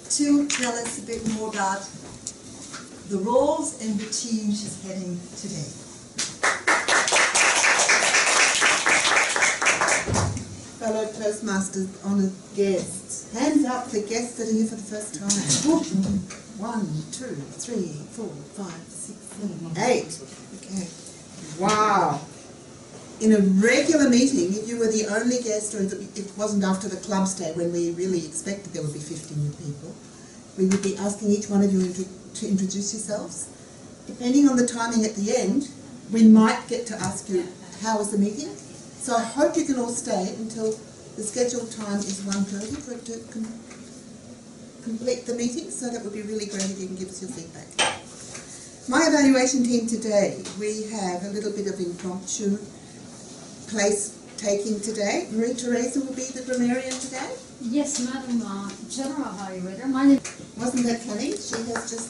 to tell us a bit more about the roles and the team she's heading today. Fellow Toastmasters, honoured guests. Hands up the guests that are here for the first time. 1, 2, 3, 4, 5, 6, 7, 8. Okay. Wow. In a regular meeting, if you were the only guest, or it wasn't after the club's day when we really expected there would be 50 new people, we would be asking each one of you to introduce yourselves. Depending on the timing at the end, we might get to ask you, how was the meeting? So I hope you can all stay until the scheduled time is 1:30 for it to complete the meeting, so that would be really great if you can give us your feedback. My evaluation team today, we have a little bit of impromptu place taking today. Marie-Theresa will be the grammarian today. Yes, Madam General Evaluator. My name. Wasn't that funny? She has just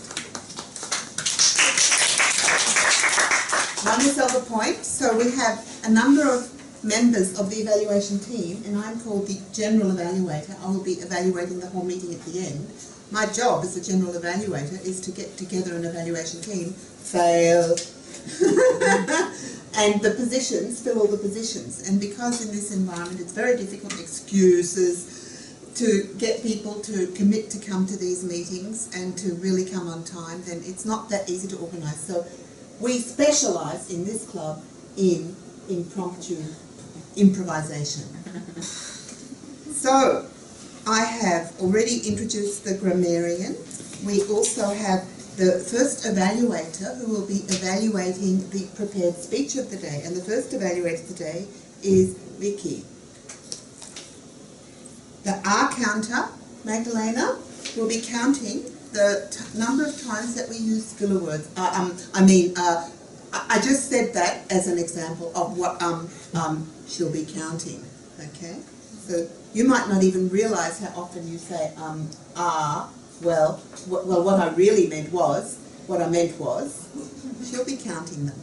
won herself a point. So we have a number of members of the evaluation team, and I'm called the General Evaluator. I will be evaluating the whole meeting at the end. My job as the General Evaluator is to get together an evaluation team, fail, and the positions, fill all the positions. And because in this environment it's very difficult, excuses, to get people to commit to come to these meetings and to really come on time, then it's not that easy to organise. So we specialise in this club in impromptu improvisation. So I have already introduced the grammarian. We also have the first evaluator who will be evaluating the prepared speech of the day. And the first evaluator today is Vicky. The R counter, Magdalena, will be counting the number of times that we use filler words. I just said that as an example of what she'll be counting. Okay, so you might not even realise how often you say well, what I really meant was, she'll be counting them.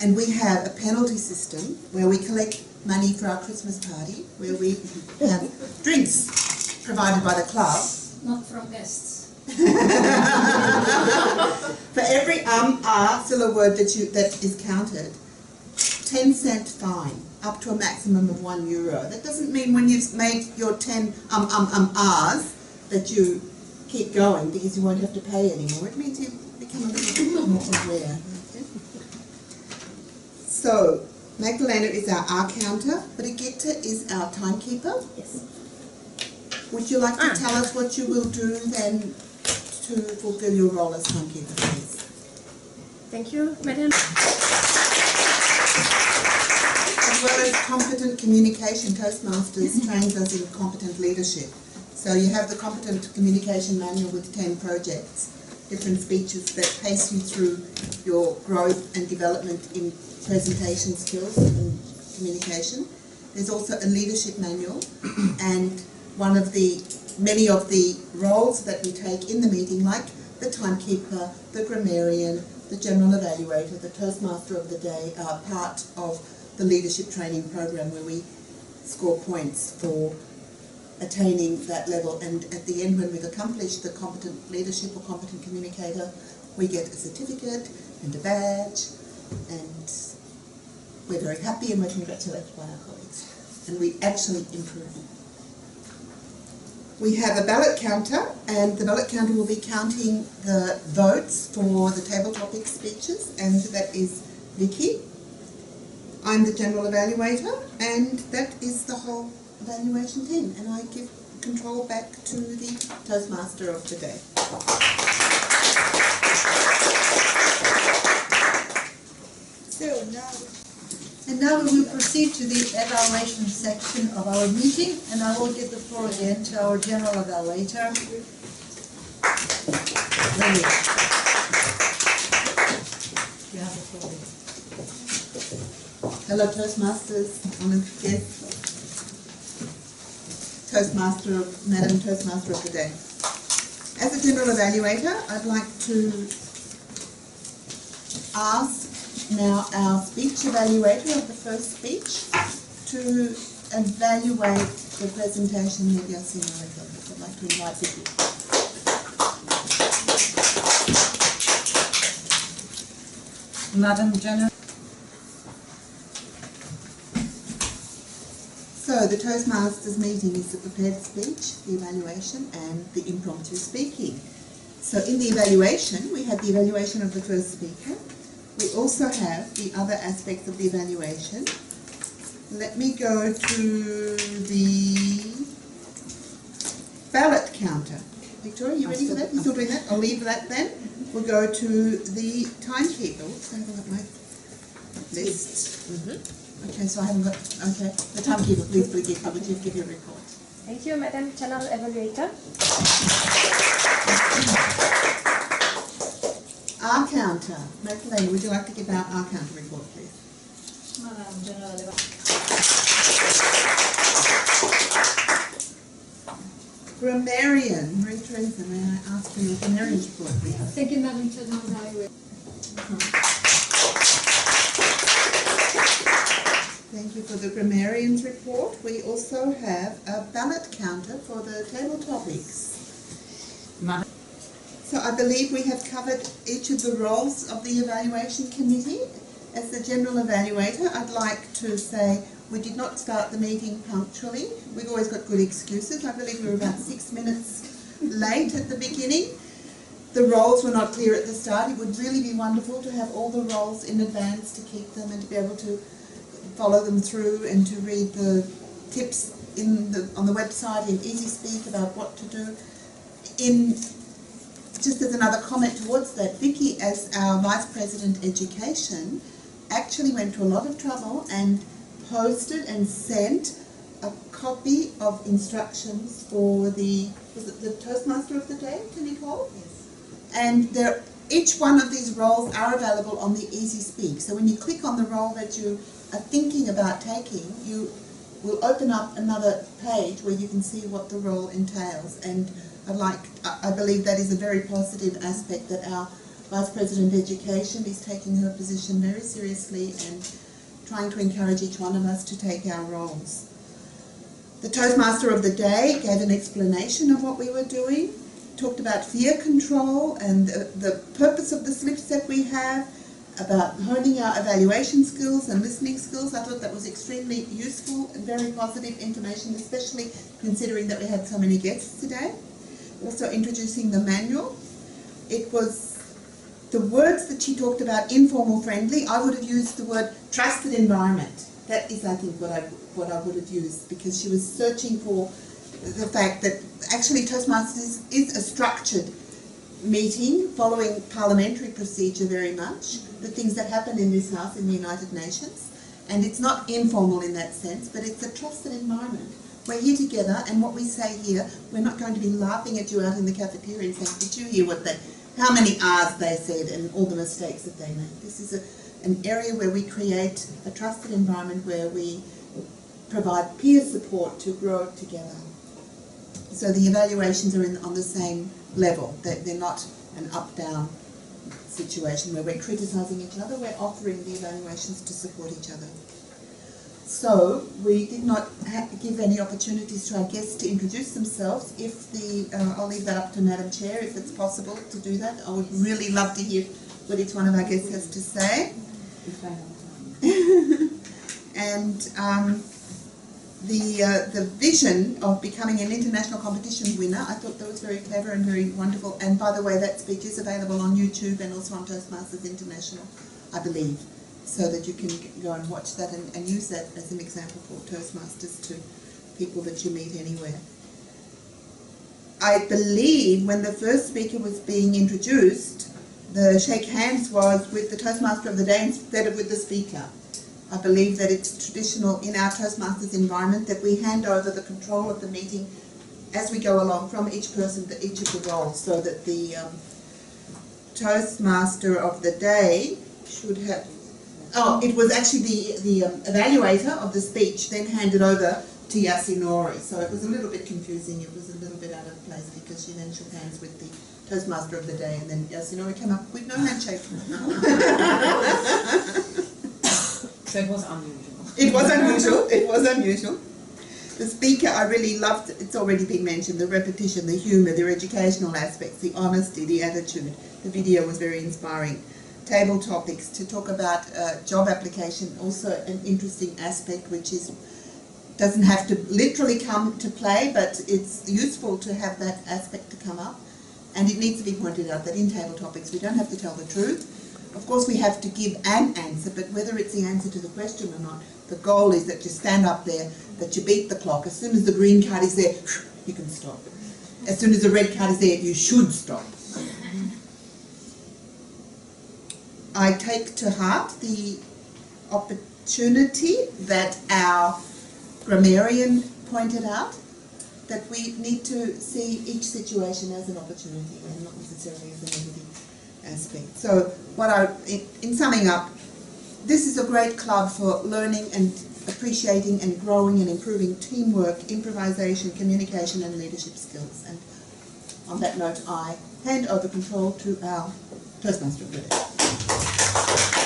And we have a penalty system where we collect money for our Christmas party, where we have drinks provided by the club. Not from guests. For every filler word that is counted, 10-cent fine, up to a maximum of €1. That doesn't mean when you've made your 10 R's that you keep going because you won't have to pay anymore. It means you become a little bit more aware. Okay? So, Magdalena is our R counter, Brigitte is our timekeeper. Yes. Would you like to tell us what you will do then to fulfill your role as timekeeper, please? Thank you, Madam. As well as competent communication, Toastmasters trains us in competent leadership. So you have the competent communication manual with 10 projects, different speeches that pace you through your growth and development in presentation skills and communication. There's also a leadership manual, and many of the roles that we take in the meeting, like the timekeeper, the grammarian, the general evaluator, the Toastmaster of the day, are part of the leadership training program where we score points for attaining that level, and at the end, when we've accomplished the competent leadership or competent communicator, we get a certificate and a badge, and we're very happy and we're congratulated by our colleagues, and we actually improve. We have a ballot counter, and the ballot counter will be counting the votes for the table topic speeches, and that is Vicky. I'm the general evaluator, and that is the whole evaluation team, and I give control back to the Toastmaster of the day. Now we will proceed to the evaluation section of our meeting, and I will give the floor again to our general evaluator. Lily. You have the floor. Hello Toastmasters, honoured guests. Madam Toastmaster of the day. As a general evaluator, I'd like to ask now our speech evaluator of the first speech to evaluate the presentation Mediasino. I'd like to invite Vicky. Madam General. So the Toastmasters meeting is the prepared speech, the evaluation and the impromptu speaking. So in the evaluation, we had the evaluation of the first speaker. We also have the other aspects of the evaluation. Let me go to the ballot counter. Victoria, you ready for that? You still doing that? I'll leave that then. We'll go to the timekeeper. Oops, I haven't got my list. Okay, so I haven't got, okay. The timekeeper, please, Brigitte, would you give your report? Thank you, Madam General Evaluator. Our counter. Magdalena, would you like to give out our counter report, please? Madam General Grammarian. Marie-Theresa, may I ask for your grammarian report, please? Thank you, Madam General Evaluator. Thank you for the grammarian's report. We also have a ballot counter for the table topics. So I believe we have covered each of the roles of the evaluation committee. As the general evaluator, I'd like to say we did not start the meeting punctually. We've always got good excuses. I believe we were about 6 minutes late at the beginning. The roles were not clear at the start. It would really be wonderful to have all the roles in advance to keep them and to be able to follow them through and to read the tips on the website in EasySpeak about what to do. Just as another comment towards that, Vicky, as our Vice President Education, actually went to a lot of trouble and posted and sent a copy of instructions for was it the Toastmaster of the Day, can you call it? Yes. And each one of these roles are available on the EasySpeak. So when you click on the role that you are thinking about taking, you will open up another page where you can see what the role entails. And I believe that is a very positive aspect, that our Vice President Education is taking her position very seriously and trying to encourage each one of us to take our roles. The Toastmaster of the Day gave an explanation of what we were doing, talked about fear control and the purpose of the slips that we have, about honing our evaluation skills and listening skills. I thought that was extremely useful and very positive information, especially considering that we had so many guests today. Also introducing the manual. It was the words that she talked about, informal, friendly. I would have used the word trusted environment. That is, I think, what I would have used, because she was searching for the fact that actually Toastmasters is a structured meeting following parliamentary procedure very much, the things that happen in this house in the United Nations, and it's not informal in that sense, but it's a trusted environment. We're here together, and what we say here, we're not going to be laughing at you out in the cafeteria and saying, did you hear how many R's they said and all the mistakes that they made. This is an area where we create a trusted environment where we provide peer support to grow together. So the evaluations are on the same level. They're not an up-down situation where we're criticising each other. We're offering the evaluations to support each other. So we did not give any opportunities to our guests to introduce themselves. I'll leave that up to Madam Chair if it's possible to do that. I would really love to hear what each one of our guests has to say. And the vision of becoming an international competition winner, I thought that was very clever and very wonderful. And by the way, that speech is available on YouTube and also on Toastmasters International, I believe, so that you can go and watch that and use that as an example for Toastmasters to people that you meet anywhere. I believe when the first speaker was being introduced, the shake hands was with the Toastmaster of the Day instead of with the speaker. I believe that it's traditional in our Toastmasters environment that we hand over the control of the meeting as we go along from each person to each of the roles, so that the Toastmaster of the Day should have... Oh, it was actually the evaluator of the speech then handed over to Yasunori, so it was a little bit confusing. It was a little bit out of place because she then shook hands with the Toastmaster of the Day, and then Yasunori came up with no handshake. So it was unusual. It was unusual. It was unusual. The speaker, I really loved, it's already been mentioned, the repetition, the humour, their educational aspects, the honesty, the attitude. The video was very inspiring. table topics to talk about job application, also an interesting aspect which is doesn't have to literally come to play, but it's useful to have that aspect to come up. And it needs to be pointed out that in table topics we don't have to tell the truth. Of course we have to give an answer, but whether it's the answer to the question or not, the goal is that you stand up there, that you beat the clock. As soon as the green card is there, you can stop. As soon as the red card is there, you should stop. I take to heart the opportunity that our grammarian pointed out, that we need to see each situation as an opportunity and not necessarily as a negative aspect. So in summing up, this is a great club for learning and appreciating and growing and improving teamwork, improvisation, communication and leadership skills. And on that note, I hand over control to our Toastmaster of the day.